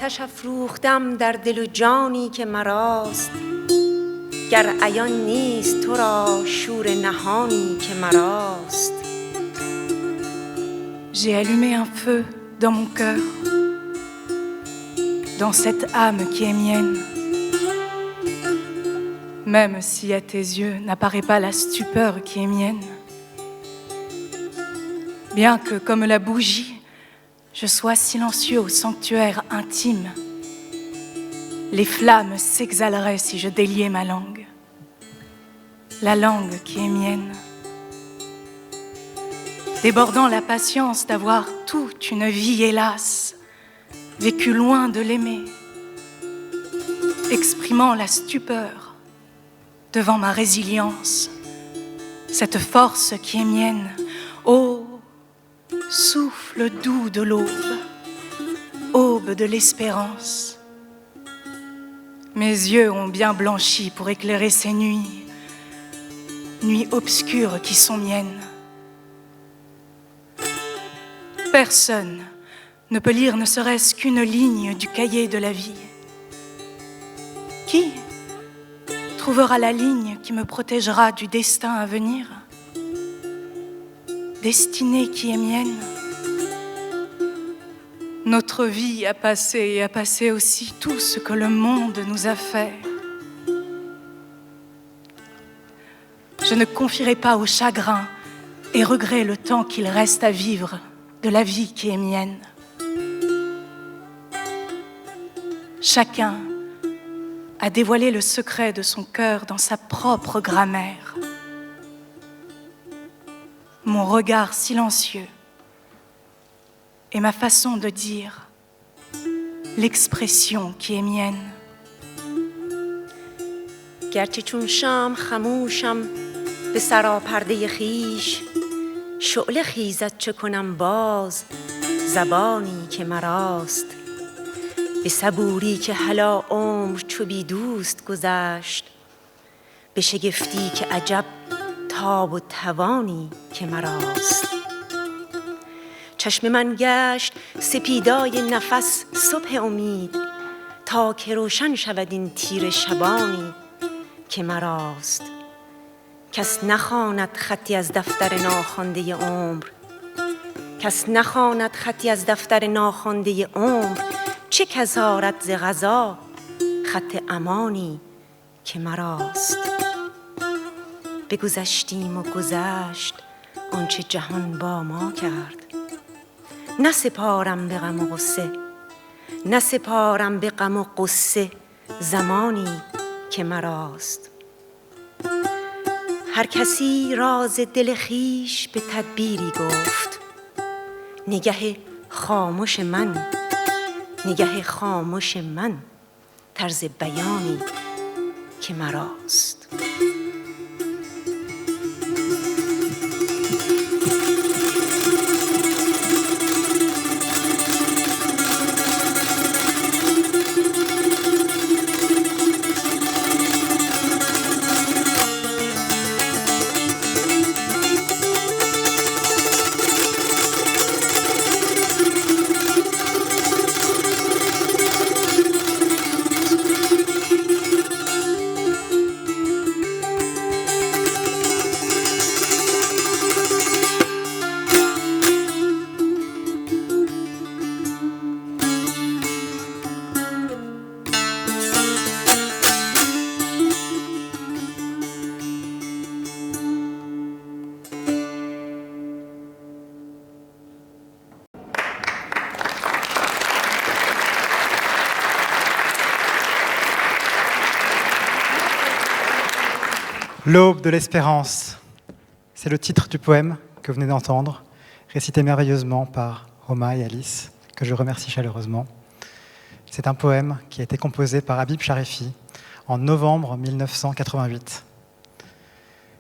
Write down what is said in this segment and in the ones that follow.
آتش افروختم در دل و جانی که مراست گر عیان نیست تو را شور نهانی که مراست. J'ai allumé un feu dans mon cœur, dans cette âme qui est mienne. Même si à tes yeux n'apparaît pas la stupeur qui est mienne. Bien que, comme la bougie, je sois silencieux au sanctuaire intime, les flammes s'exhaleraient si je déliais ma langue, la langue qui est mienne. Débordant la patience d'avoir toute une vie, hélas, vécue loin de l'aimer, exprimant la stupeur devant ma résilience, cette force qui est mienne, ô souffle doux de l'aube, aube de l'espérance. Mes yeux ont bien blanchi pour éclairer ces nuits, nuits obscures qui sont miennes. Personne ne peut lire ne serait-ce qu'une ligne du cahier de la vie. Qui trouvera la ligne qui me protégera du destin à venir? Destinée qui est mienne. Notre vie a passé et a passé aussi tout ce que le monde nous a fait. Je ne confierai pas au chagrin et regret le temps qu'il reste à vivre de la vie qui est mienne. Chacun a dévoilé le secret de son cœur dans sa propre grammaire. Mon regard silencieux et ma façon de dire, l'expression qui est mienne. گرچه چون شام خموشم به سراپرده خویش شعله خیزد چه کنم باز زبانی که مراست. به صبوری که هلا عمر چو بی دوست گذشت به شگفتی که عجب تاب و توانی که مراست. چشم من گشت سپیدای نفس صبح امید تا که روشن شود این تیره شبانی که مراست. کس نخواند خطی از دفتر ناخوانده عمر، کس نخواند خطی از دفتر ناخوانده عمر، چه کس آرد ز قضا خط امانی که مراست. بگذشتیم و گذشت آنچه جهان با ما کرد، نسپارم به غم و غصه، نسپارم به غم و غصه زمانی که مراست. هر کسی راز دل خویش به تدبیری گفت، نگه خاموش من، نگه خاموش من طرز بیانی که مراست. L'aube de l'espérance, c'est le titre du poème que vous venez d'entendre, récité merveilleusement par Roma et Alice, que je remercie chaleureusement. C'est un poème qui a été composé par Habib Charefi en novembre 1988.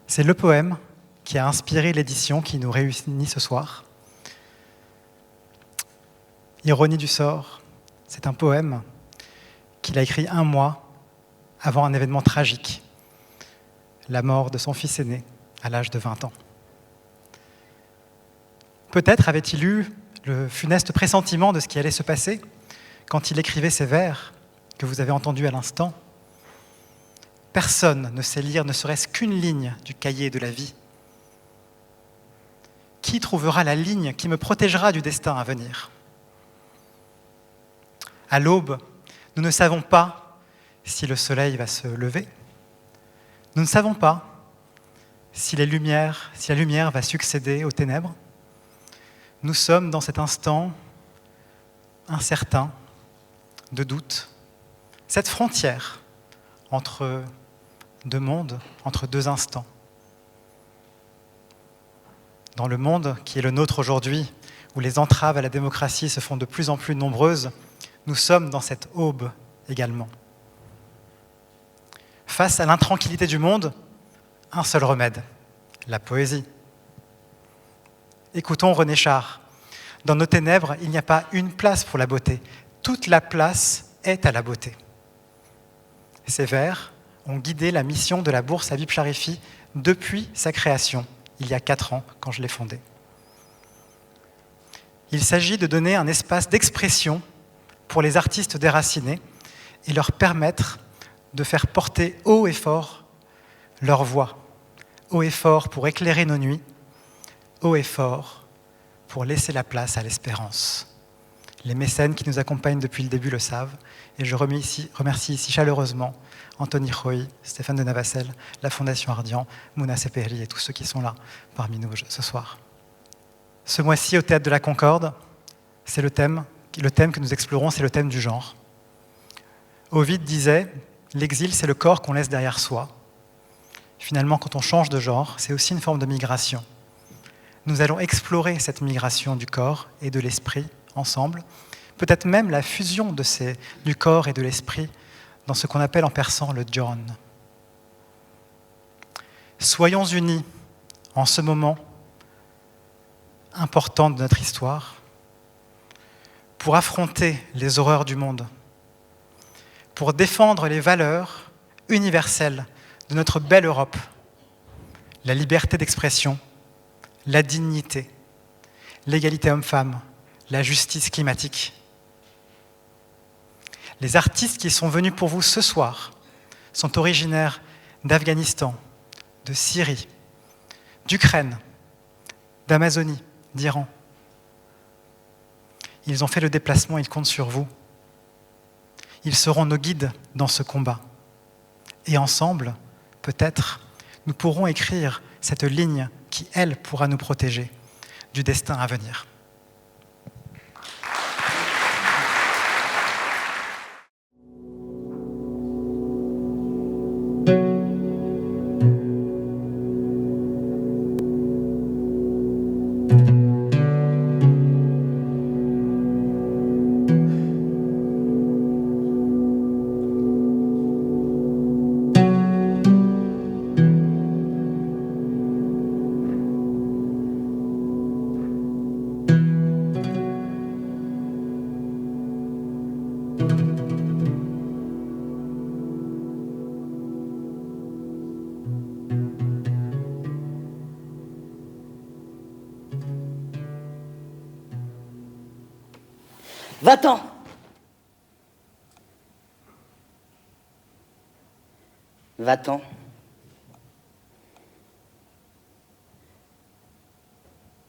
C'est le poème qui a inspiré l'édition qui nous réunit ce soir. Ironie du sort, c'est un poème qu'il a écrit 1 mois avant un événement tragique, la mort de son fils aîné à l'âge de 20 ans. Peut-être avait-il eu le funeste pressentiment de ce qui allait se passer quand il écrivait ces vers que vous avez entendus à l'instant, personne ne sait lire ne serait-ce qu'une ligne du cahier de la vie. Qui trouvera la ligne qui me protégera du destin à venir ? À l'aube, nous ne savons pas si le soleil va se lever. Nous ne savons pas si la lumière va succéder aux ténèbres. Nous sommes dans cet instant incertain, de doute, cette frontière entre deux mondes, entre deux instants. Dans le monde qui est le nôtre aujourd'hui, où les entraves à la démocratie se font de plus en plus nombreuses, nous sommes dans cette aube également. Face à l'intranquillité du monde, un seul remède, la poésie. Écoutons René Char. Dans nos ténèbres, il n'y a pas une place pour la beauté. Toute la place est à la beauté. Ces vers ont guidé la mission de la Bourse Habib Charifi depuis sa création, il y a 4 ans, quand je l'ai fondée. Il s'agit de donner un espace d'expression pour les artistes déracinés et leur permettre de faire porter haut et fort leur voix, haut et fort pour éclairer nos nuits, haut et fort pour laisser la place à l'espérance. Les mécènes qui nous accompagnent depuis le début le savent, et je remercie ici chaleureusement Anthony Roy, Stéphane de Navassel, la Fondation Ardian, Mouna Sepehri et tous ceux qui sont là parmi nous ce soir. Ce mois-ci, au Théâtre de la Concorde, c'est le thème que nous explorons, c'est le thème du genre. Ovide disait « L'exil, c'est le corps qu'on laisse derrière soi ». Finalement, quand on change de genre, c'est aussi une forme de migration. Nous allons explorer cette migration du corps et de l'esprit ensemble, peut-être même la fusion du corps et de l'esprit dans ce qu'on appelle en persan le djon. Soyons unis en ce moment important de notre histoire pour affronter les horreurs du monde, pour défendre les valeurs universelles de notre belle Europe, la liberté d'expression, la dignité, l'égalité homme-femme, la justice climatique. Les artistes qui sont venus pour vous ce soir sont originaires d'Afghanistan, de Syrie, d'Ukraine, d'Amazonie, d'Iran. Ils ont fait le déplacement, ils comptent sur vous. Ils seront nos guides dans ce combat. Et ensemble, peut-être, nous pourrons écrire cette ligne qui, elle, pourra nous protéger du destin à venir. Va-t'en! Va-t'en.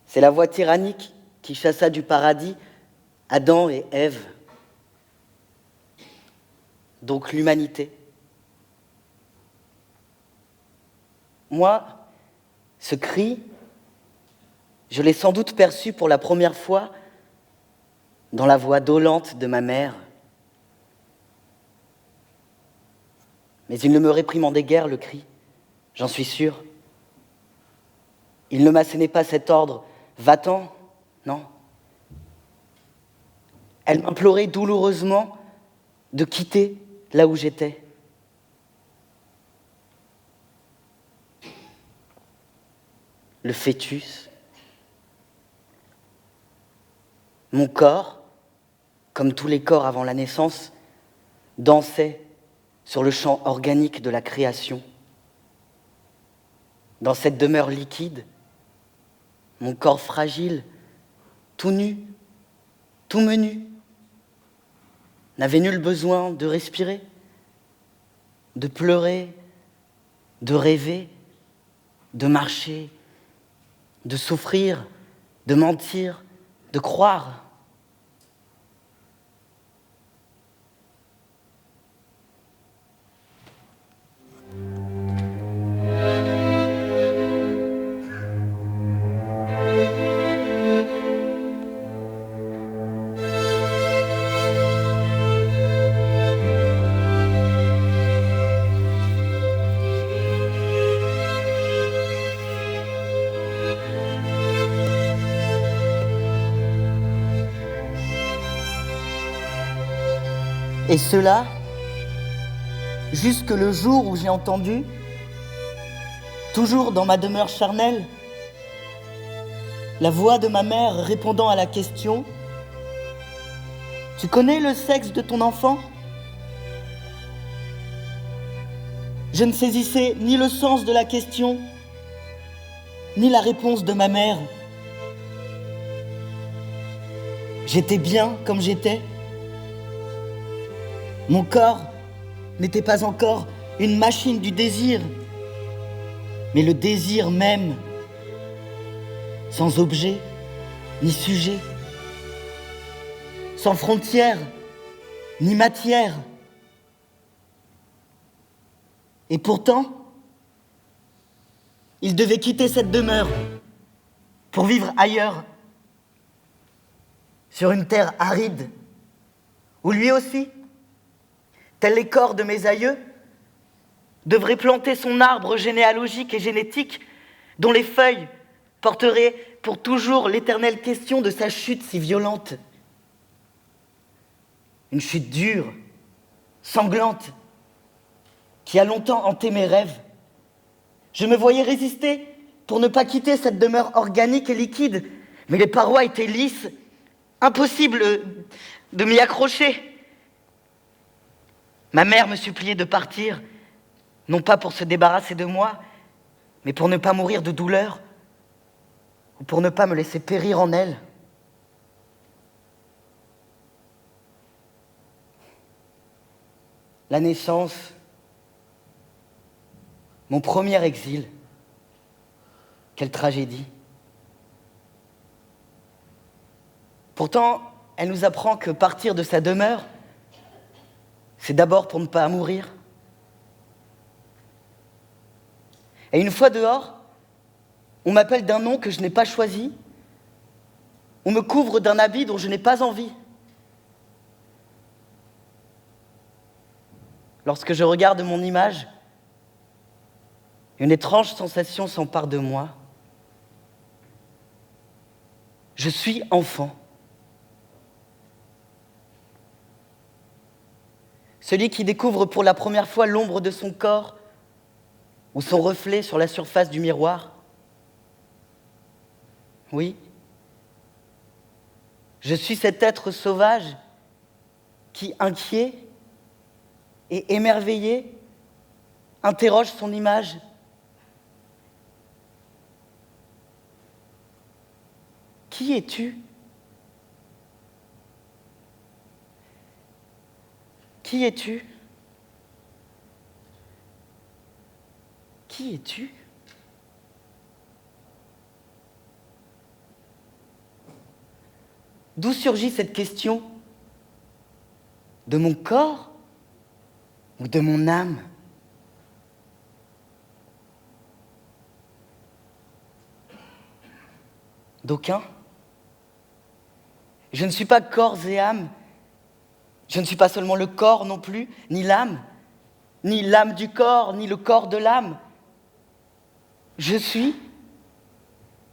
C'est la voix tyrannique qui chassa du paradis Adam et Ève, donc l'humanité. Moi, ce cri, je l'ai sans doute perçu pour la première fois dans la voix dolente de ma mère. Mais il ne me réprimandait guère, le cri, j'en suis sûr. Il ne m'assénait pas cet ordre, va-t'en, non. Elle m'implorait douloureusement de quitter là où j'étais. Le fœtus, mon corps, comme tous les corps avant la naissance, dansait sur le champ organique de la création. Dans cette demeure liquide, mon corps fragile, tout nu, tout menu, n'avait nul besoin de respirer, de pleurer, de rêver, de marcher, de souffrir, de mentir, de croire. Et cela, jusque le jour où j'ai entendu, toujours dans ma demeure charnelle, la voix de ma mère répondant à la question « Tu connais le sexe de ton enfant ?» Je ne saisissais ni le sens de la question, ni la réponse de ma mère. J'étais bien comme j'étais. Mon corps n'était pas encore une machine du désir, mais le désir même, sans objet ni sujet, sans frontières ni matière. Et pourtant, il devait quitter cette demeure pour vivre ailleurs, sur une terre aride, où lui aussi, tels les corps de mes aïeux, devrait planter son arbre généalogique et génétique, dont les feuilles porteraient pour toujours l'éternelle question de sa chute si violente. Une chute dure, sanglante, qui a longtemps hanté mes rêves. Je me voyais résister pour ne pas quitter cette demeure organique et liquide, mais les parois étaient lisses, impossible de m'y accrocher. Ma mère me suppliait de partir, non pas pour se débarrasser de moi, mais pour ne pas mourir de douleur, ou pour ne pas me laisser périr en elle. La naissance, mon premier exil, quelle tragédie. Pourtant, elle nous apprend que partir de sa demeure, c'est d'abord pour ne pas mourir. Et une fois dehors, on m'appelle d'un nom que je n'ai pas choisi, on me couvre d'un habit dont je n'ai pas envie. Lorsque je regarde mon image, une étrange sensation s'empare de moi. Je suis enfant. Celui qui découvre pour la première fois l'ombre de son corps ou son reflet sur la surface du miroir. Oui, je suis cet être sauvage qui, inquiet et émerveillé, interroge son image. Qui es-tu ? Qui es-tu ? Qui es-tu ? D'où surgit cette question ? De mon corps ou de mon âme ? D'aucuns ? Je ne suis pas corps et âme. Je ne suis pas seulement le corps non plus, ni l'âme du corps, ni le corps de l'âme. Je suis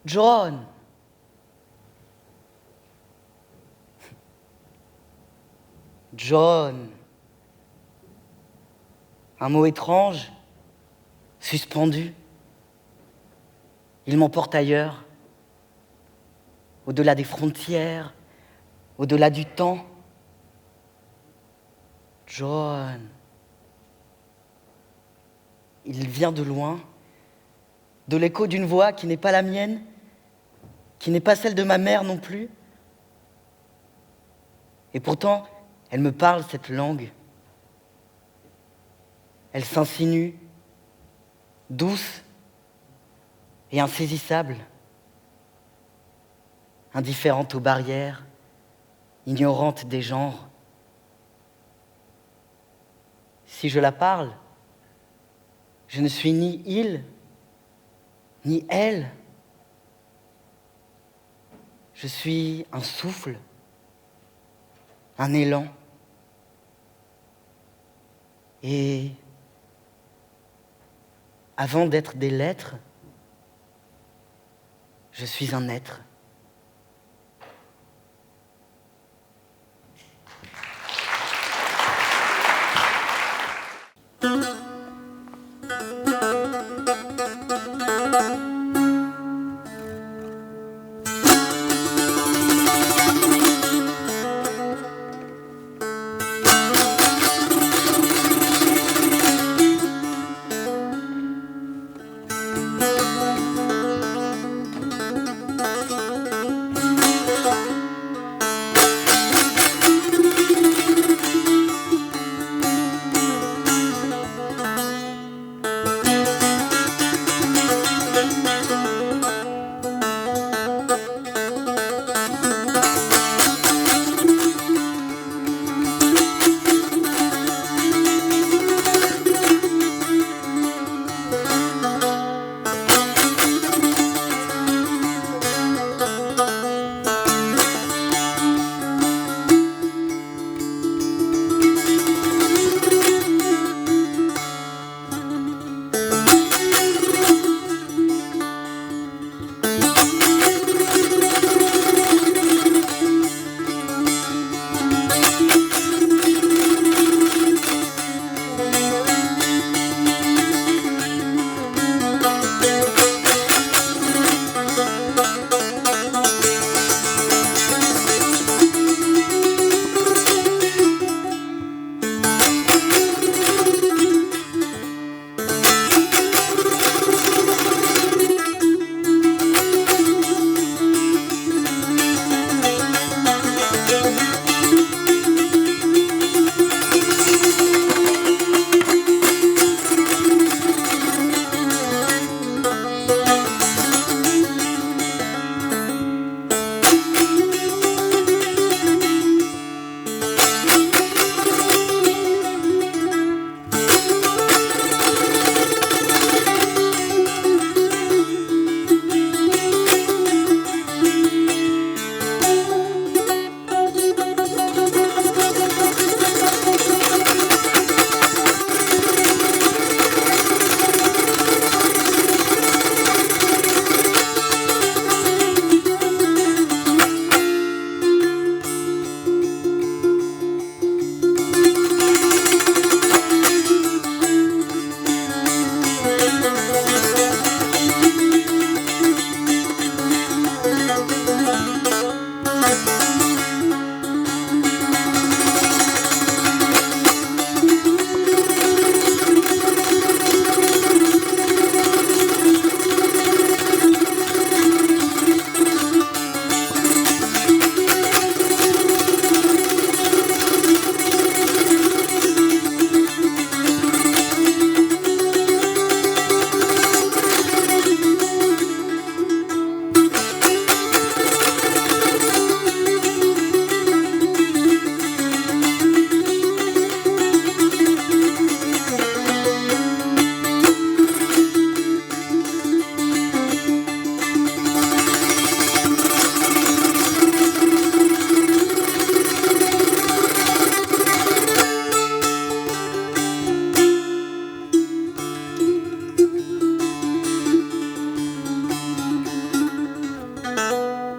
John. John. Un mot étrange, suspendu. Il m'emporte ailleurs, au-delà des frontières, au-delà du temps. John. Il vient de loin, de l'écho d'une voix qui n'est pas la mienne, qui n'est pas celle de ma mère non plus. Et pourtant, Elle me parle, cette langue. Elle s'insinue, douce et insaisissable, indifférente aux barrières, ignorante des genres. Si je la parle, je ne suis ni il, ni elle. Je suis un souffle, un élan. Et avant d'être des lettres, je suis un être.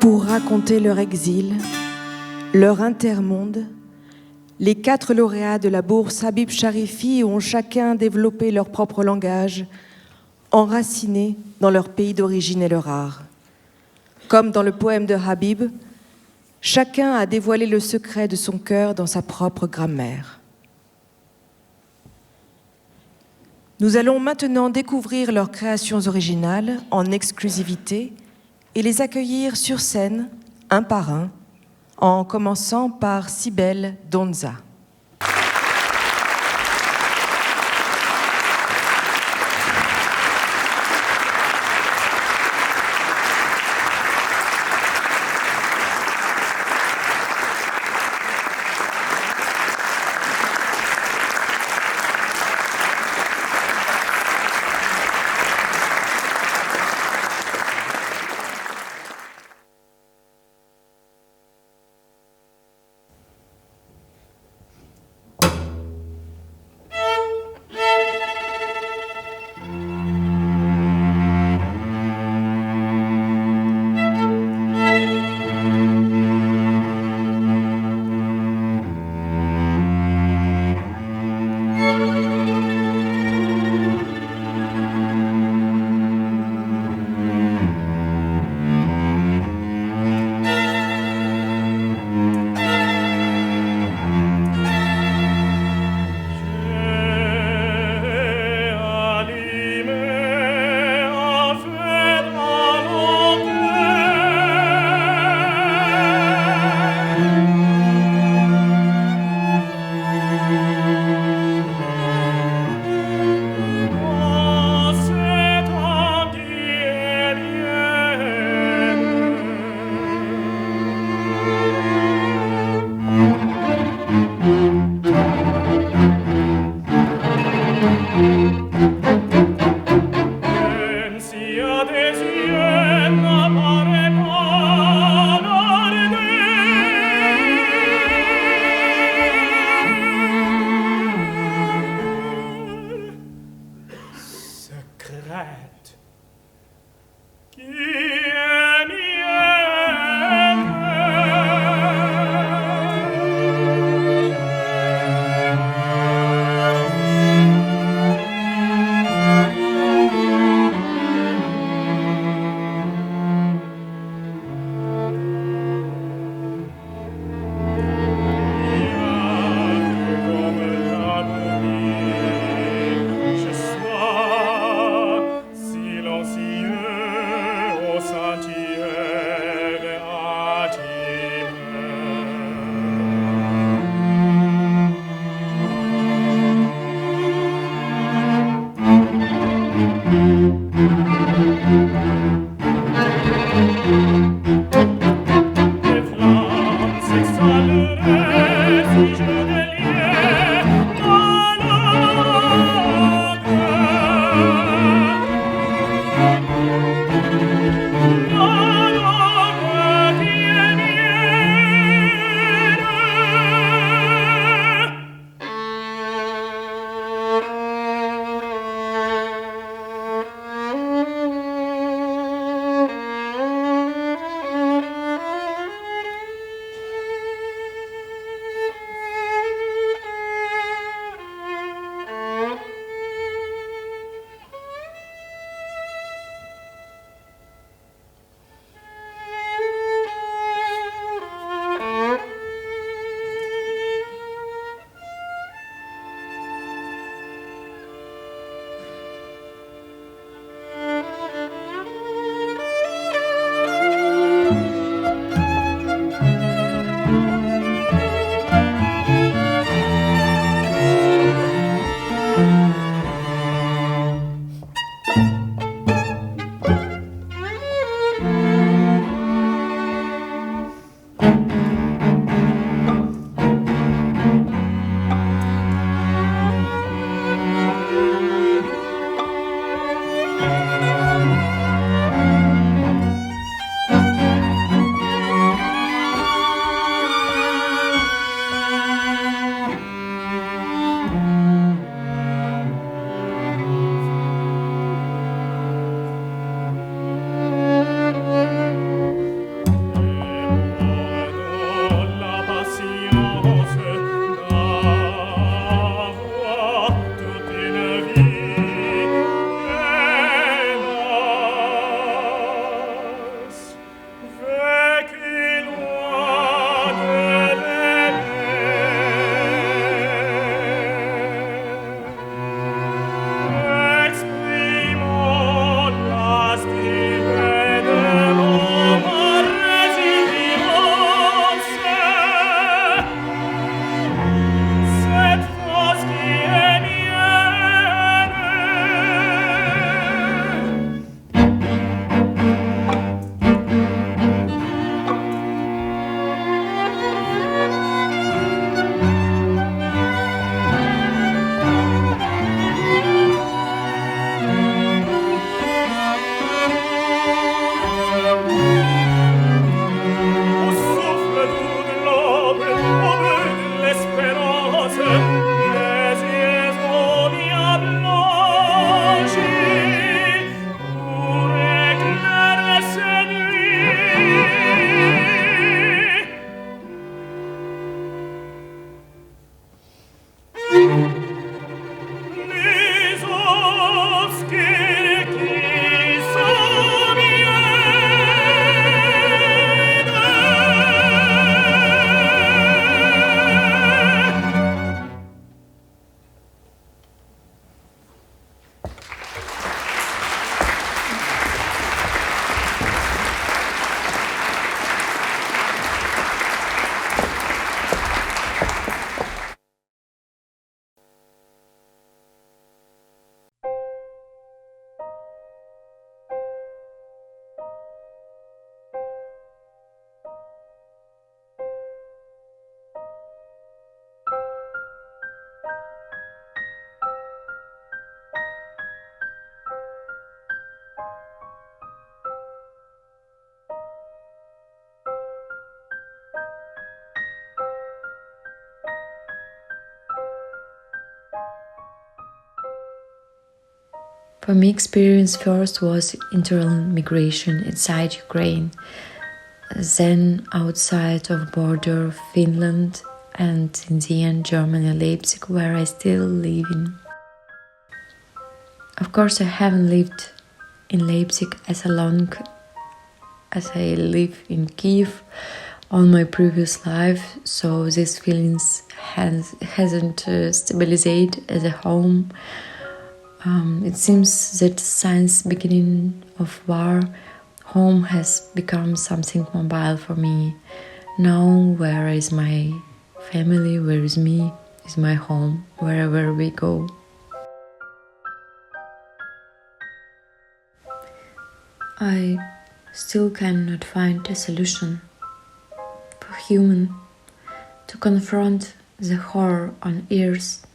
pour raconter leur exil, leur intermonde. Les 4 lauréats de la bourse Habib Charifi ont chacun développé leur propre langage, enracinés dans leur pays d'origine et leur art. Comme dans le poème de Habib, chacun a dévoilé le secret de son cœur dans sa propre grammaire. Nous allons maintenant découvrir leurs créations originales en exclusivité et les accueillir sur scène, un par un, en commençant par Cybèle Donza. For me, experience first was internal migration inside Ukraine, then outside of border of Finland, and in the end Germany, Leipzig, where I still live in. Of course, I haven't lived in Leipzig as long as I live in Kiev all my previous life, so these feelings hasn't stabilized as a home. It seems that since beginning of war, home has become something mobile for me. Now, where is my family, where is me, is my home, wherever we go. I still cannot find a solution for human to confront the horror on earth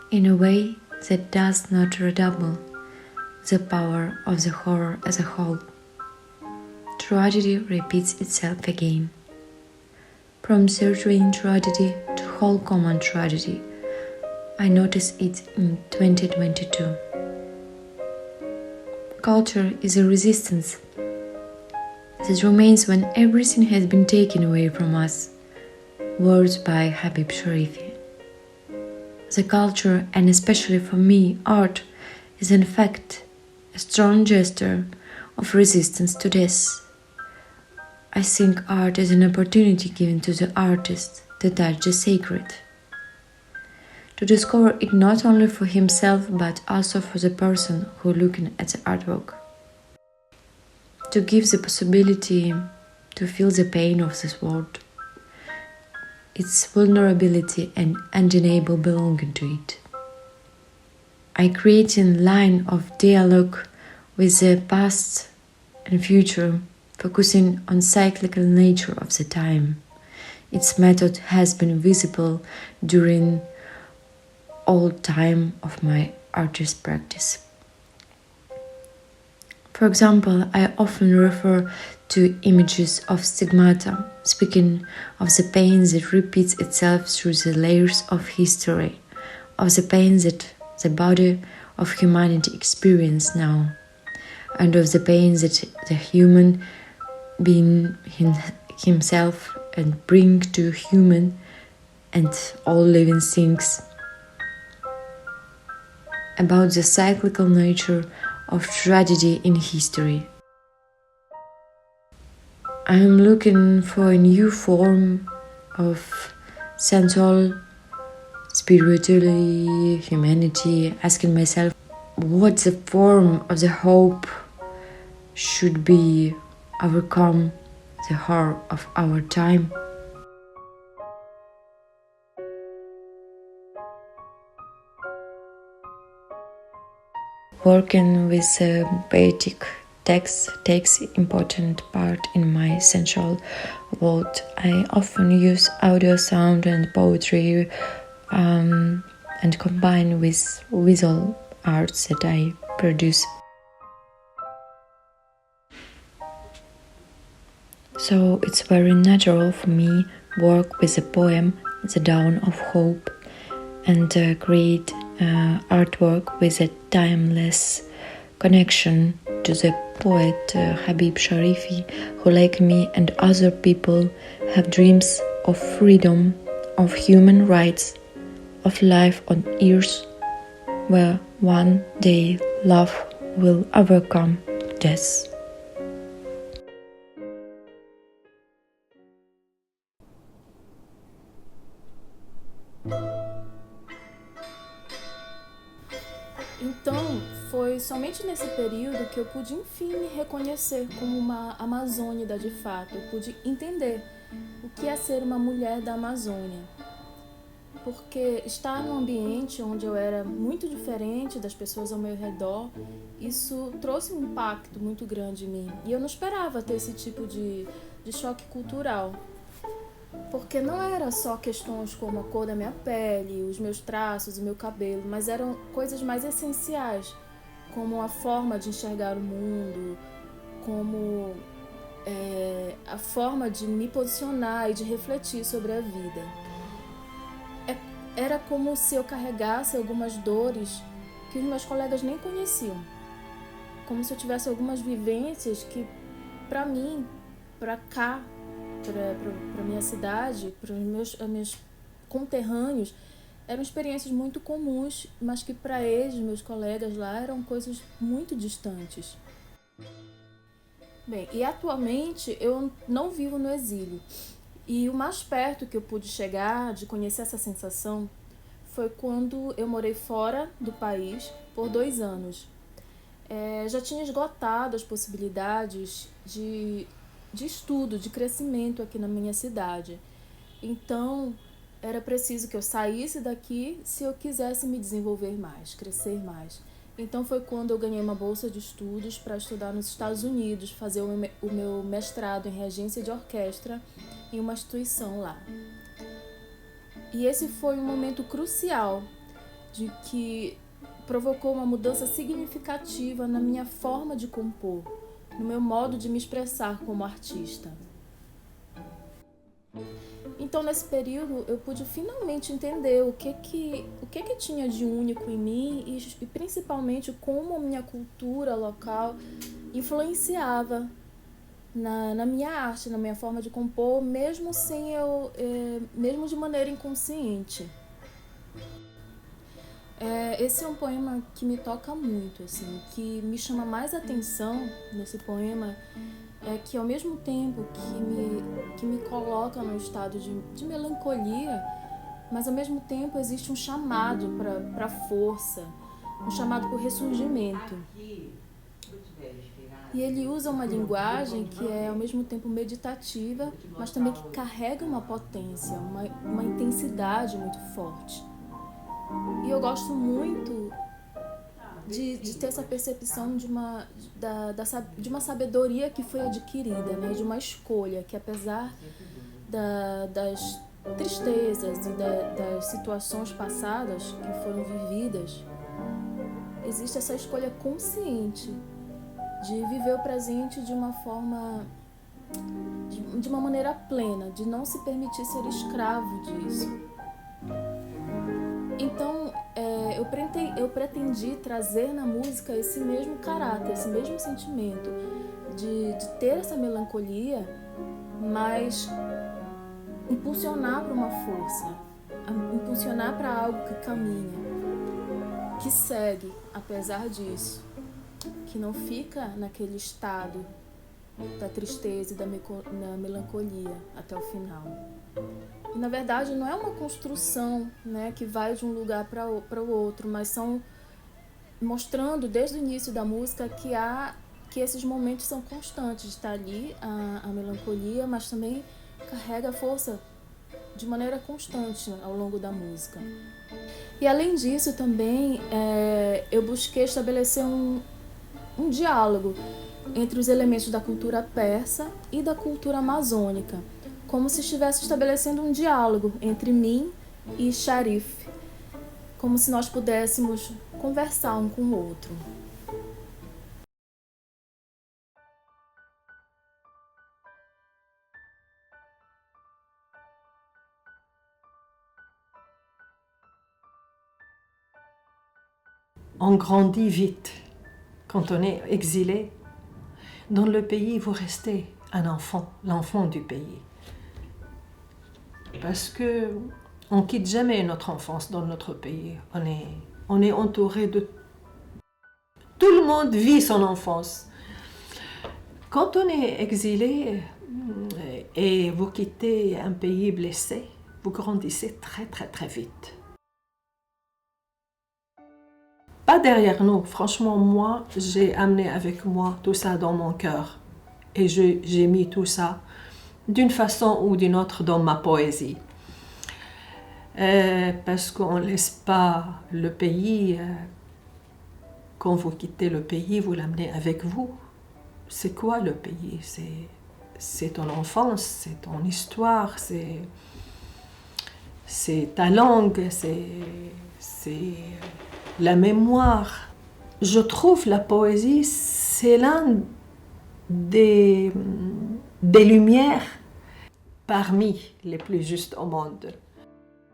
in a way that does not redouble the power of the horror as a whole. Tragedy repeats itself again. From certain tragedy to whole common tragedy, I notice it in 2022. Culture is a resistance that remains when everything has been taken away from us. Words by Habib Sharifi. The culture, and especially for me, art, is in fact a strong gesture of resistance to death. I think art is an opportunity given to the artist to touch the sacred, to discover it not only for himself but also for the person who looking at the artwork, to give the possibility to feel the pain of this world, its vulnerability and undeniable belonging to it. I create a line of dialogue with the past and future, focusing on cyclical nature of the time. Its method has been visible during all time of my artist practice. For example, I often refer to images of stigmata, speaking of the pain that repeats itself through the layers of history, of the pain that the body of humanity experiences now, and of the pain that the human being himself and bring to human and all living things, about the cyclical nature of tragedy in history. I am looking for a new form of sensual spirituality, humanity, asking myself what the form of the hope should be overcome the horror of our time. Working with poetic text takes important part in my sensual world. I often use audio, sound and poetry and combine with visual arts that I produce. So it's very natural for me work with the poem The Dawn of Hope and create artwork with a timeless connection to the poet Habib Sharifi, who like me and other people have dreams of freedom, of human rights, of life on earth where one day love will overcome death. Então, foi somente nesse período que eu pude, enfim, me reconhecer como uma amazônida de fato. Eu pude entender o que é ser uma mulher da Amazônia. Porque estar num ambiente onde eu era muito diferente das pessoas ao meu redor, isso trouxe um impacto muito grande em mim. E eu não esperava ter esse tipo de choque cultural. Porque não era só questões como a cor da minha pele, os meus traços, o meu cabelo, mas eram coisas mais essenciais, como a forma de enxergar o mundo, como a forma de me posicionar e de refletir sobre a vida. Era como se eu carregasse algumas dores que os meus colegas nem conheciam. Como se eu tivesse algumas vivências que, para mim, para cá, para minha cidade, para os meus conterrâneos, eram experiências muito comuns, mas que para eles, meus colegas lá, eram coisas muito distantes. Bem, e atualmente eu não vivo no exílio. E o mais perto que eu pude chegar de conhecer essa sensação foi quando eu morei fora do país por 2 anos. Já tinha esgotado as possibilidades de estudo, de crescimento aqui na minha cidade. Então, era preciso que eu saísse daqui se eu quisesse me desenvolver mais, crescer mais. Então foi quando eu ganhei uma bolsa de estudos para estudar nos Estados Unidos, fazer o meu mestrado em regência de orquestra em uma instituição lá. E esse foi um momento crucial, de que provocou uma mudança significativa na minha forma de compor, no meu modo de me expressar como artista. Então, nesse período, eu pude finalmente entender o que tinha de único em mim e principalmente como a minha cultura local influenciava na minha arte, na minha forma de compor, mesmo mesmo de maneira inconsciente. Esse é um poema que me toca muito, assim, que me chama mais atenção nesse poema é que, ao mesmo tempo que me coloca num estado de melancolia, mas ao mesmo tempo existe um chamado para força, um chamado para o ressurgimento. E ele usa uma linguagem que é ao mesmo tempo meditativa, mas também que carrega uma potência, uma intensidade muito forte. E eu gosto muito de ter essa percepção de uma sabedoria que foi adquirida, né? De uma escolha que, apesar das tristezas e das situações passadas que foram vividas, existe essa escolha consciente de viver o presente de uma forma, de uma maneira plena, de não se permitir ser escravo disso. Então, eu pretendi trazer na música esse mesmo caráter, esse mesmo sentimento de ter essa melancolia, mas impulsionar para uma força, impulsionar para algo que caminha, que segue, apesar disso, que não fica naquele estado da tristeza e da melancolia até o final. E, na verdade, não é uma construção, né, que vai de um lugar para o outro, mas são mostrando desde o início da música que esses momentos são constantes. Está ali a melancolia, mas também carrega a força de maneira constante ao longo da música. E, além disso, também eu busquei estabelecer um diálogo entre os elementos da cultura persa e da cultura amazônica, como se estivesse estabelecendo um diálogo entre mim e Sharif, como se nós pudéssemos conversar um com o outro. On grandit vite. Quand on est exilé, dans le pays, vous restez un enfant, l'enfant du pays. Parce que on quitte jamais notre enfance dans notre pays. On est entouré de... Tout le monde vit son enfance. Quand on est exilé et vous quittez un pays blessé, vous grandissez très très très vite. Pas derrière nous. Franchement, moi, j'ai amené avec moi tout ça dans mon cœur. Et j'ai mis tout ça d'une façon ou d'une autre dans ma poésie. Parce qu'on ne laisse pas le pays, quand vous quittez le pays, vous l'amenez avec vous. C'est quoi le pays? C'est ton enfance, c'est ton histoire, c'est ta langue, c'est la mémoire. Je trouve la poésie, c'est l'un des lumières parmi les plus justes au monde.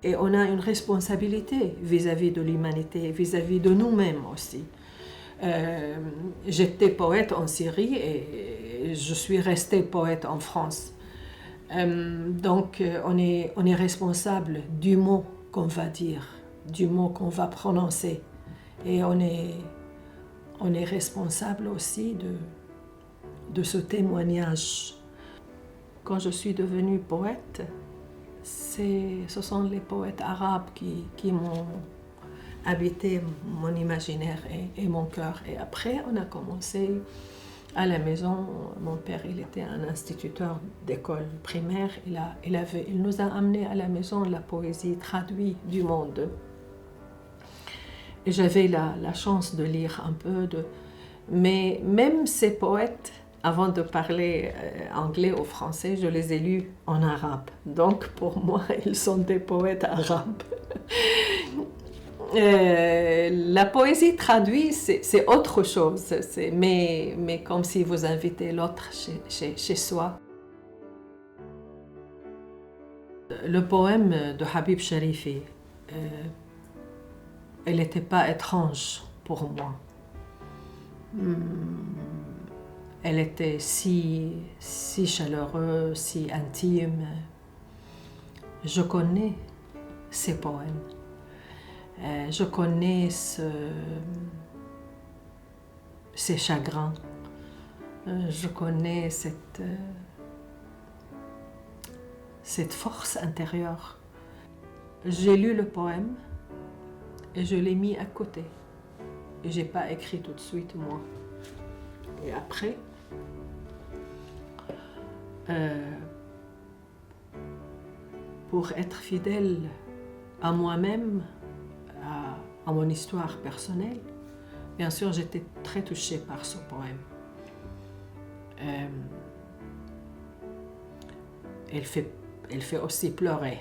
Et on a une responsabilité vis-à-vis de l'humanité, vis-à-vis de nous-mêmes aussi. J'étais poète en Syrie et je suis restée poète en France. Donc on est responsable du mot qu'on va dire, du mot qu'on va prononcer. Et on est responsable aussi de ce témoignage. Quand je suis devenue poète, ce sont les poètes arabes qui m'ont habité mon imaginaire et mon cœur. Et après, on a commencé à la maison. Mon père, il était un instituteur d'école primaire. Il nous a amené à la maison la poésie traduite du monde. Et j'avais la chance de lire un peu mais même ces poètes, avant de parler anglais ou français, je les ai lus en arabe. Donc pour moi, ils sont des poètes arabes. La poésie traduite, c'est autre chose, mais comme si vous invitez l'autre chez soi. Le poème de Habib Sharifi, elle n'était pas étrange pour moi. Elle était si chaleureuse, si intime. Je connais ses poèmes. Je connais ses chagrins. Je connais cette force intérieure. J'ai lu le poème et je l'ai mis à côté. Et je n'ai pas écrit tout de suite, moi. Et après, pour être fidèle à moi-même, à mon histoire personnelle, bien sûr, j'étais très touchée par ce poème. Elle fait aussi pleurer.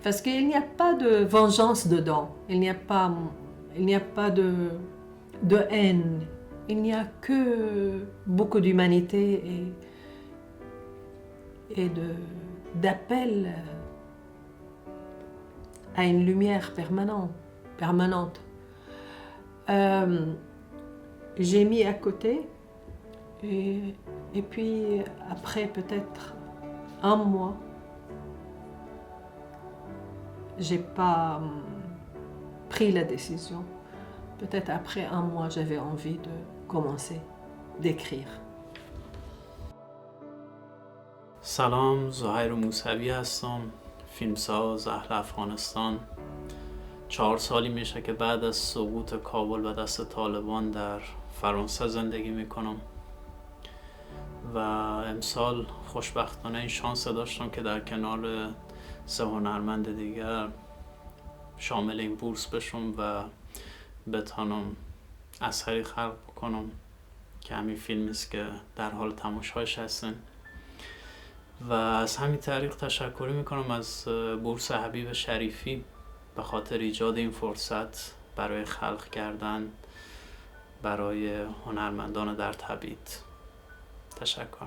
Parce qu'il n'y a pas de vengeance dedans. Il n'y a pas de haine. Il n'y a que beaucoup d'humanité et d'appel à une lumière permanente. J'ai mis à côté et puis après peut-être un mois, j'ai pas pris la décision. Peut-être après un mois, j'avais envie de commencer d'écrire. سلام، زهیر موسوی هستم، فیلمساز اهل افغانستان. 4 سالی میشه که بعد از سقوط کابل به دست طالبان در فرانسه زندگی میکنم و امسال خوشبختانه این شانس داشتم که در کنار 3 هنرمند دیگر شامل این بورس بشم و بتانم اثری خلق بکنم که همین فیلمی است که در حال تماشاش هستن. و از همین طریق تشکر میکنم از بورس حبیب شریفی به خاطر ایجاد این فرصت برای خلق کردن برای هنرمندان در تبعید. تشکر.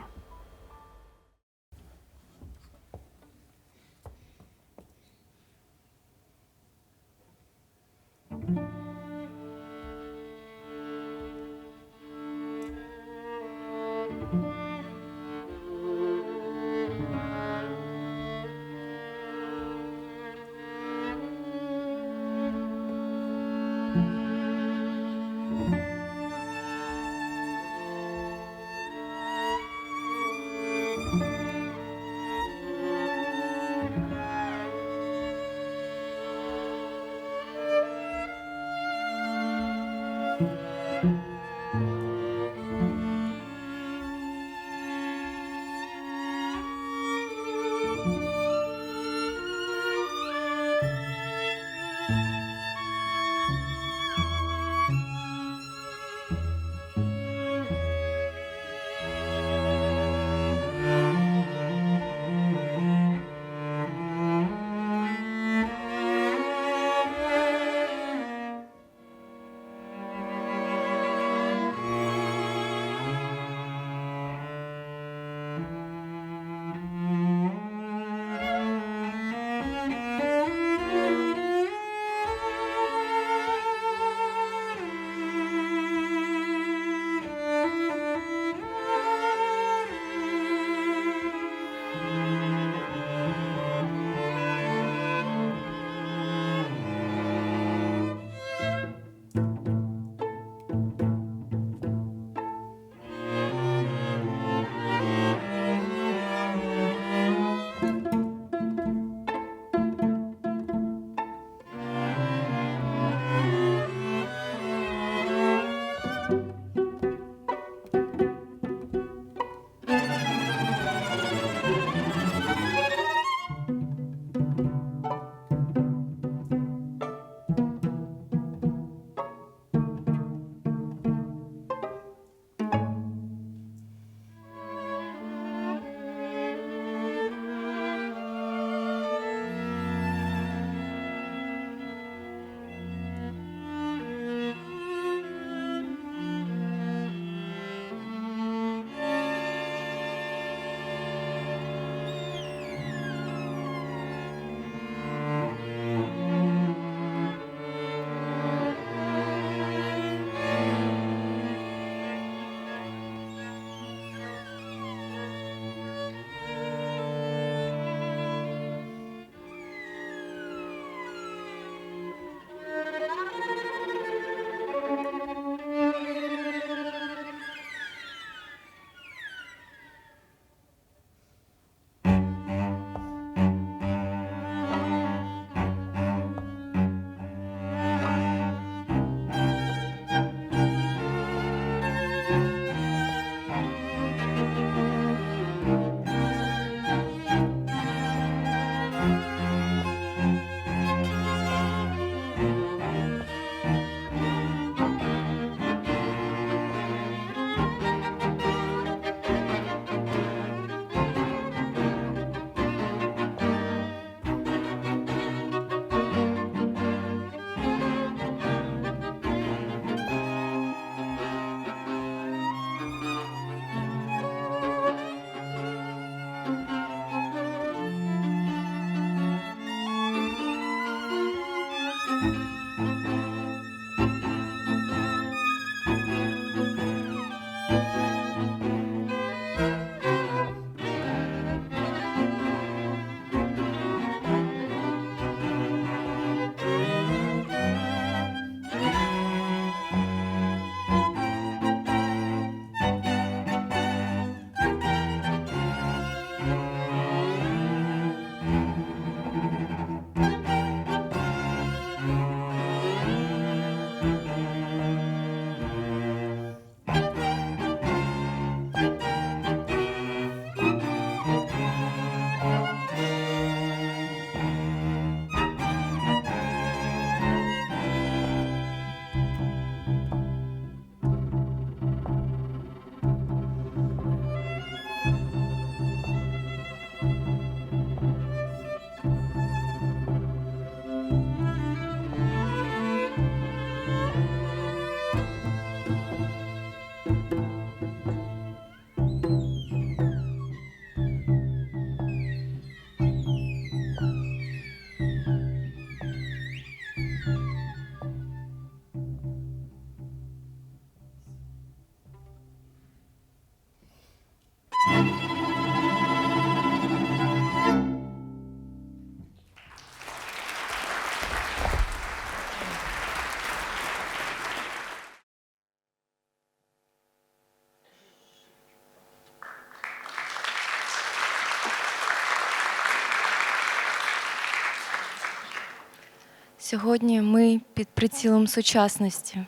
Сьогодні ми під прицілом сучасності,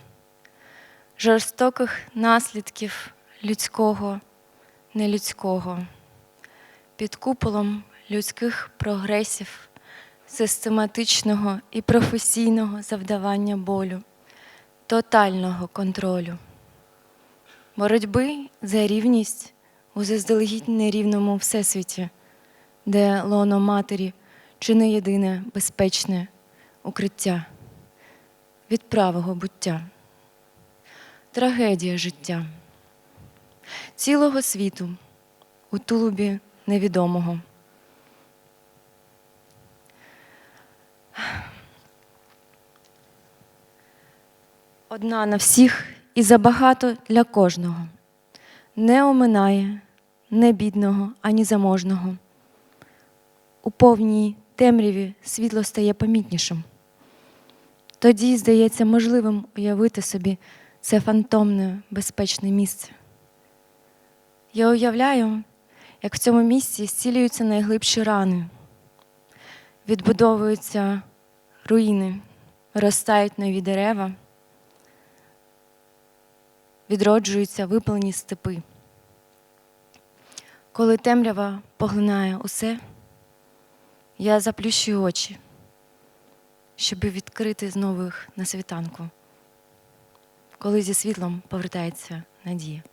жорстоких наслідків людського, нелюдського, під куполом людських прогресів, систематичного і професійного завдавання болю, тотального контролю, боротьби за рівність у заздалегідь нерівному всесвіті, де лоно матері чи не єдине безпечне укриття від правого буття. Трагедія життя цілого світу у тулубі невідомого. Одна на всіх і забагато для кожного. Не оминає не бідного, ані заможного. У повній темряві світло стає помітнішим. Тоді здається можливим уявити собі це фантомне, безпечне місце. Я уявляю, як в цьому місці зцілюються найглибші рани, відбудовуються руїни, виростають нові дерева, відроджуються випалені степи. Коли темрява поглинає усе, я заплющую очі, щоб відкрити знову їх на світанку, коли зі світлом повертається надія.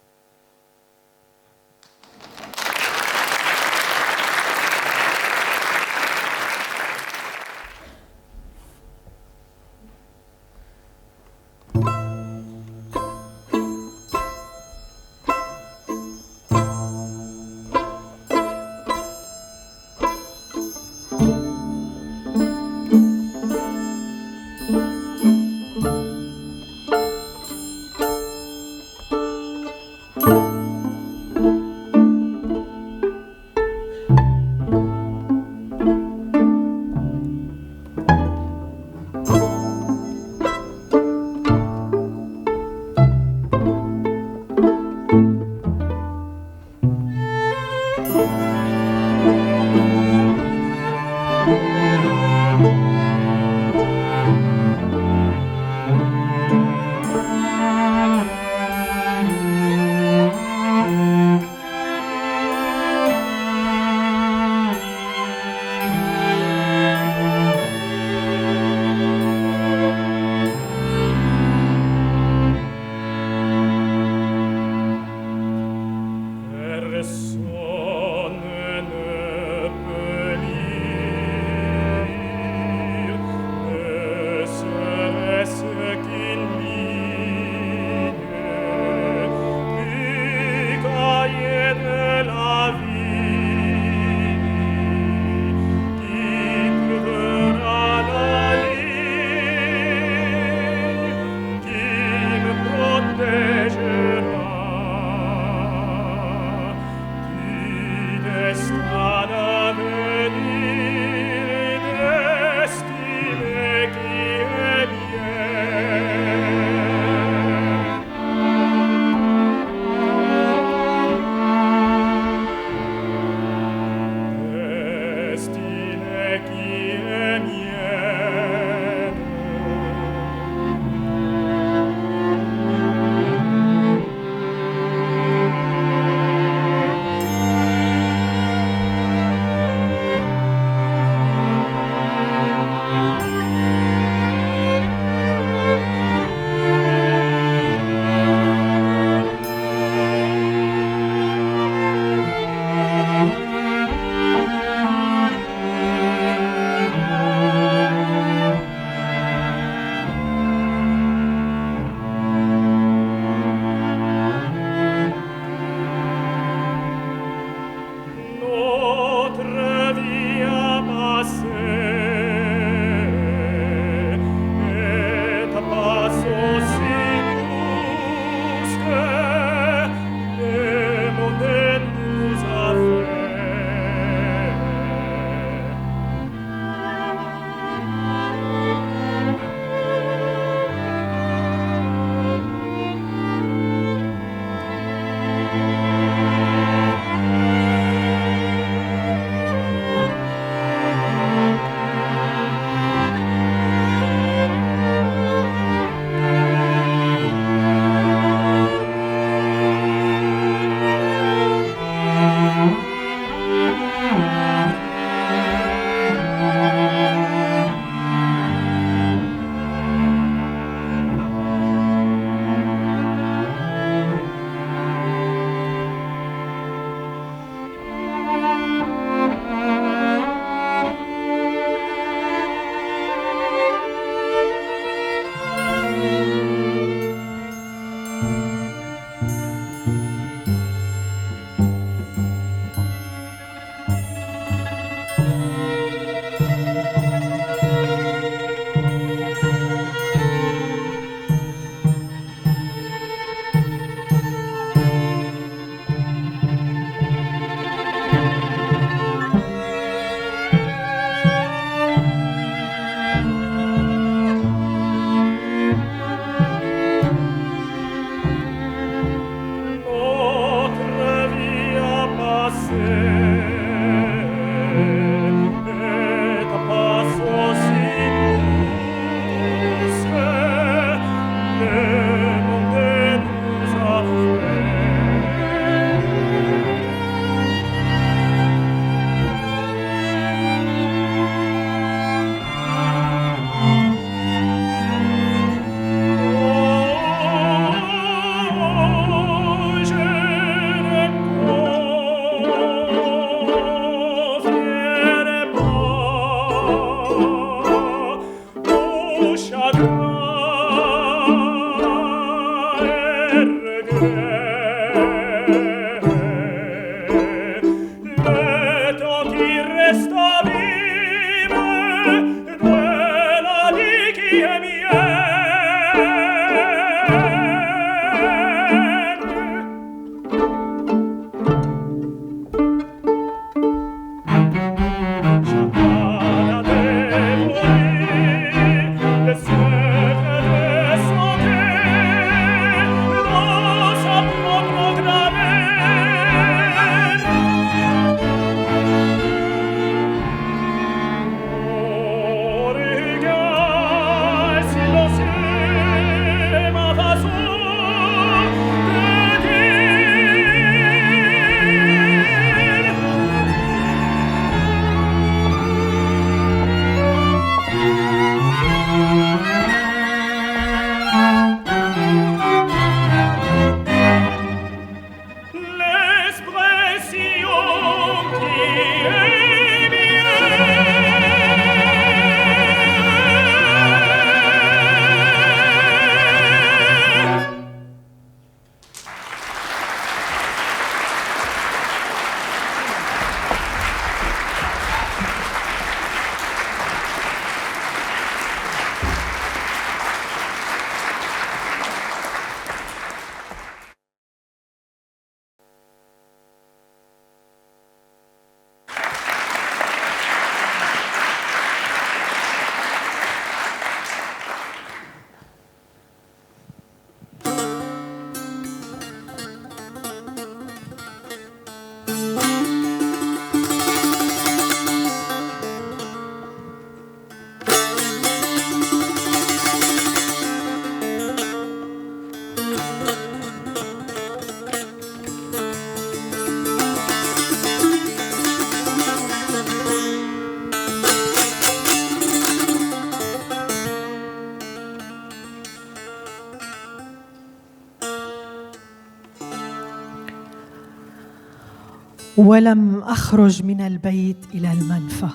ولم أخرج من البيت إلى المنفى.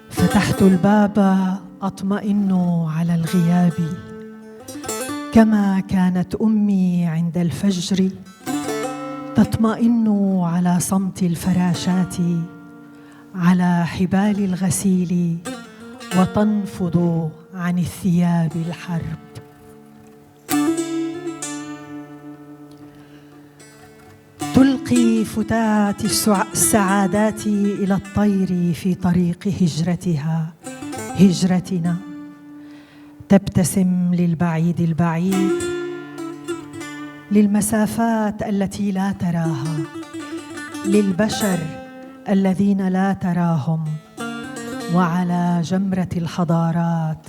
فتحت الباب أطمئن على الغياب، كما كانت أمي عند الفجر تطمئن على صمت الفراشات على حبال الغسيل وتنفض عن الثياب الحرب. تلقي فتات السعادات إلى الطير في طريق هجرتنا، تبتسم للبعيد البعيد، للمسافات التي لا تراها، للبشر الذين لا تراهم، وعلى جمرة الحضارات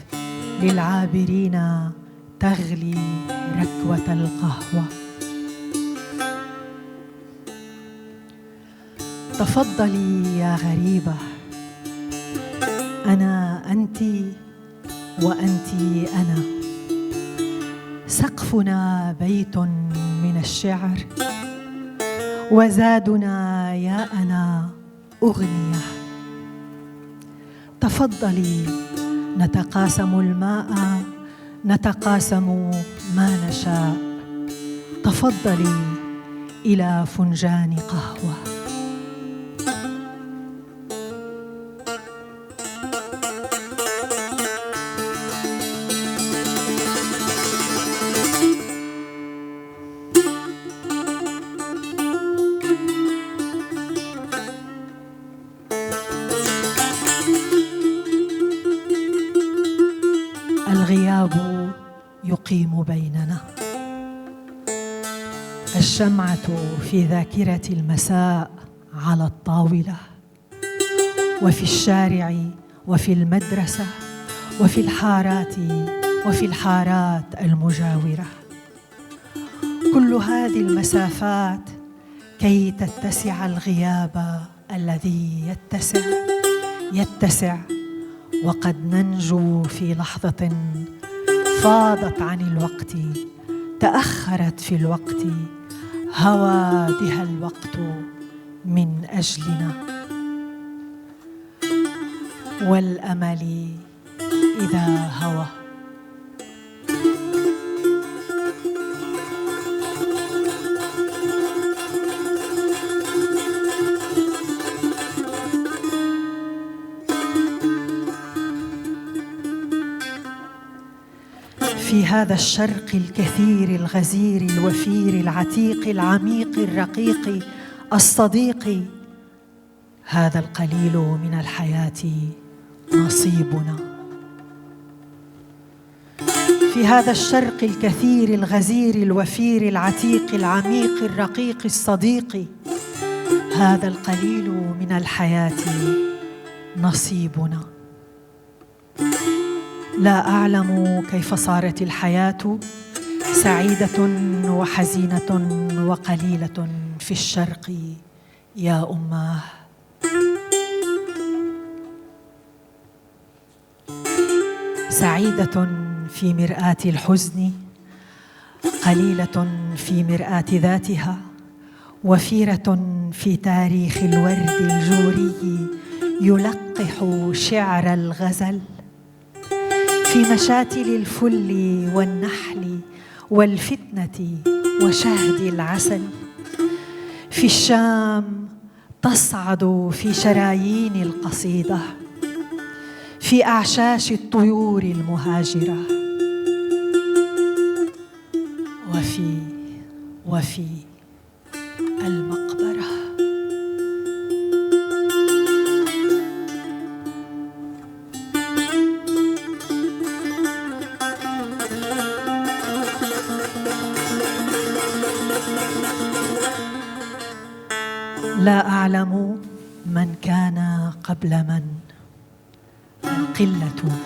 للعابرين تغلي ركوة القهوة. تفضلي يا غريبة، أنا أنتِ وأنتِ أنا، سقفنا بيت من الشعر، وزادنا يا أنا أغنية. تفضلي، نتقاسم الماء، نتقاسم ما نشاء. تفضلي إلى فنجان قهوة. الغياب يقيم بيننا، الشمعة في ذاكرة المساء على الطاولة، وفي الشارع وفي المدرسة وفي الحارات المجاورة. كل هذه المسافات كي تتسع الغياب الذي يتسع، وقد ننجو في لحظة فاضت عن الوقت، تأخرت في الوقت، هوى بها الوقت من أجلنا. والأمل إذا هوى. في هذا الشرق الكثير الغزير الوفير العتيق العميق الرقيق الصديق، هذا القليل من الحياة نصيبنا. في هذا الشرق الكثير الغزير الوفير العتيق العميق الرقيق الصديق، هذا القليل من الحياة نصيبنا. لا أعلم كيف صارت الحياة سعيدة وحزينة وقليلة في الشرق يا أماه. سعيدة في مرآة الحزن، قليلة في مرآة ذاتها، وفيرة في تاريخ الورد الجوري يلقح شعر الغزل، في مشاتل الفل والنحل والفتنة وشهد العسل. في الشام تصعد في شرايين القصيدة، في أعشاش الطيور المهاجرة، وفي المقبرة. لا أعلم من كان قبل من، القلة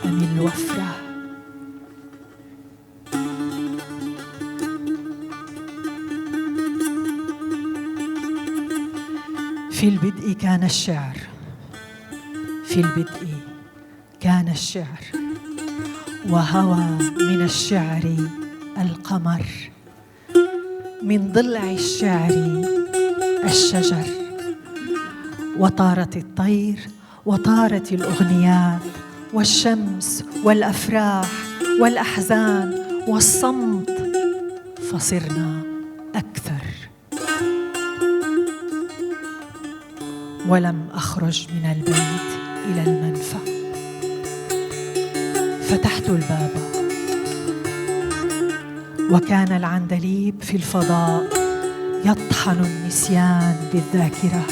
أم الوفرة. في البدء كان الشعر، في البدء كان الشعر، وهوى من الشعر القمر، من ضلع الشعر الشجر، وطارت الطير وطارت الأغنيات والشمس والأفراح والأحزان والصمت، فصرنا أكثر. ولم أخرج من البيت إلى المنفى، فتحت الباب وكان العندليب في الفضاء يطحن النسيان بالذاكرة،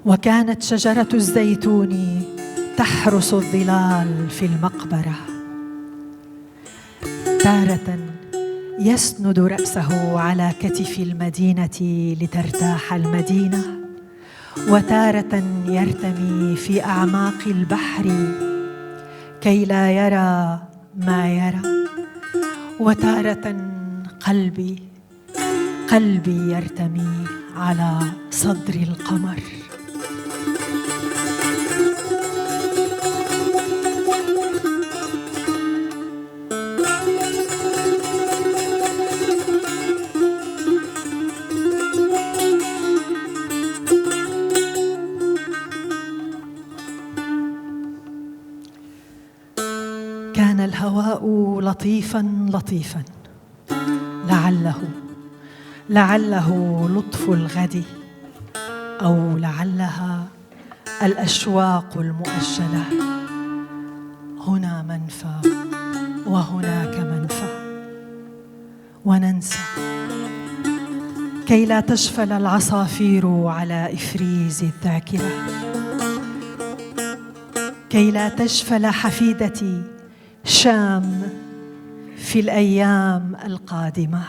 وكانت شجرة الزيتون تحرس الظلال في المقبرة. تارة يسند رأسه على كتف المدينة لترتاح المدينة، وتارة يرتمي في أعماق البحر كي لا يرى ما يرى، وتارة قلبي يرتمي على صدر القمر. كان الهواء لطيفا لطيفا، لعله لطف الغد، أو لعلها الأشواق المؤجلة. هنا منفى وهناك منفى، وننسى كي لا تشفل العصافير على إفريز الذاكرة، كي لا تشفل حفيدتي شام في الأيام القادمة،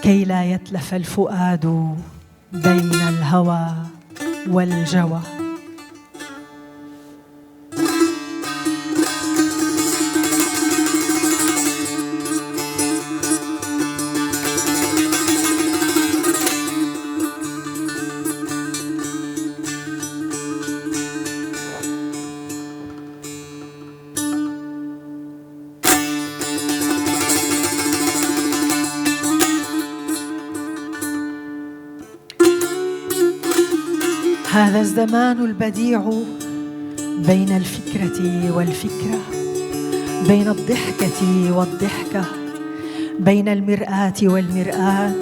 كي لا يتلف الفؤاد بين الهوى والجوى. هذا الزمان البديع بين الفكرة والفكرة، بين الضحكة والضحكة، بين المرآة والمرآة،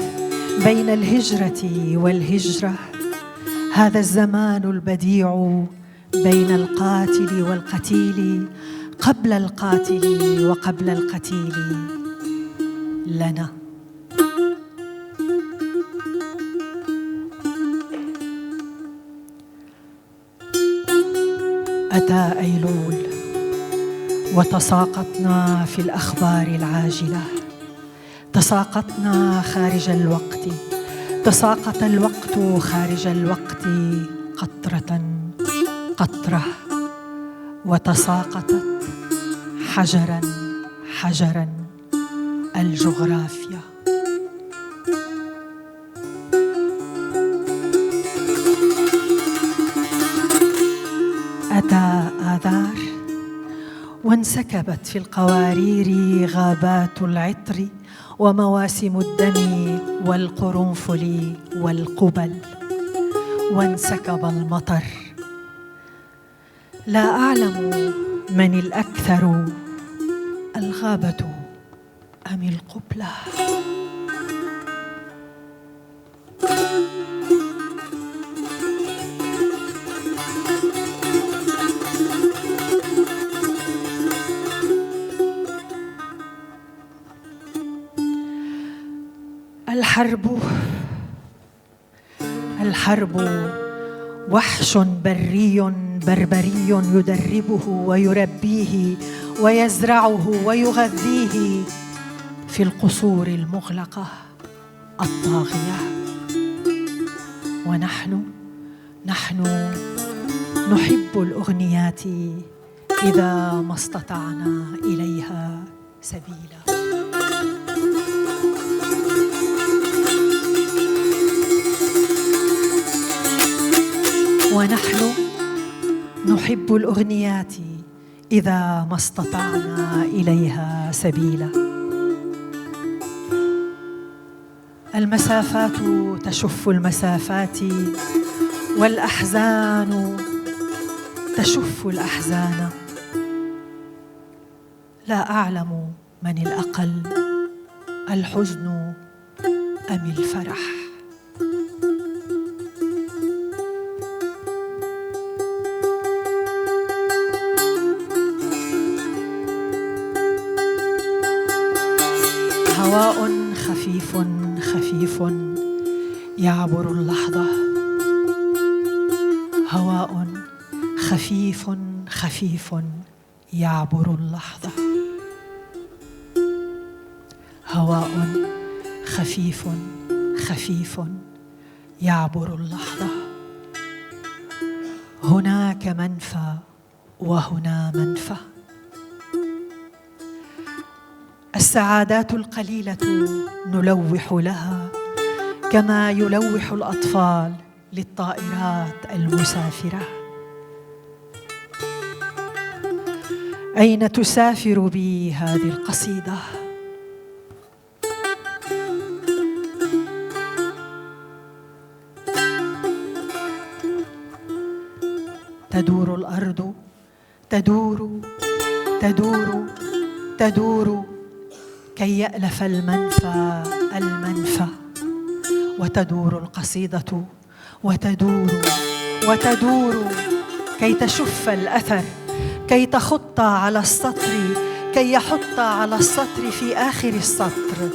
بين الهجرة والهجرة. هذا الزمان البديع بين القاتل والقتيل، قبل القاتل وقبل القتيل لنا. أتى أيلول وتساقطنا في الأخبار العاجلة، تساقطنا خارج الوقت، تساقط الوقت خارج الوقت، قطرة قطرة، وتساقطت حجرا حجرا الجغرافيا. أتى آذار وانسكبت في القوارير غابات العطر ومواسم الدم والقرنفل والقبل، وانسكب المطر. لا أعلم من الأكثر، الغابة أم القبلة؟ الحرب وحش بري بربري يدربه ويربيه ويزرعه ويغذيه في القصور المغلقة الطاغية، ونحن نحب الأغنيات إذا ما استطعنا إليها سبيلا. ونحن نحب الأغنيات إذا ما استطعنا إليها سبيلا. المسافات تشف المسافات، والأحزان تشف الأحزان. لا أعلم من الأقل، الحزن أم الفرح. هواء خفيف خفيف يعبر اللحظة، هواء خفيف خفيف يعبر اللحظة، هواء خفيف خفيف يعبر اللحظة. هناك منفى وهنا منفى. السعادات القليلة نلوح لها كما يلوح الأطفال للطائرات المسافرة. أين تسافر بي هذه القصيدة؟ تدور الأرض، تدور تدور تدور كي يألف المنفى المنفى، وتدور القصيدة وتدور وتدور كي تشف الأثر، كي تخط على السطر، كي يحط على السطر في آخر السطر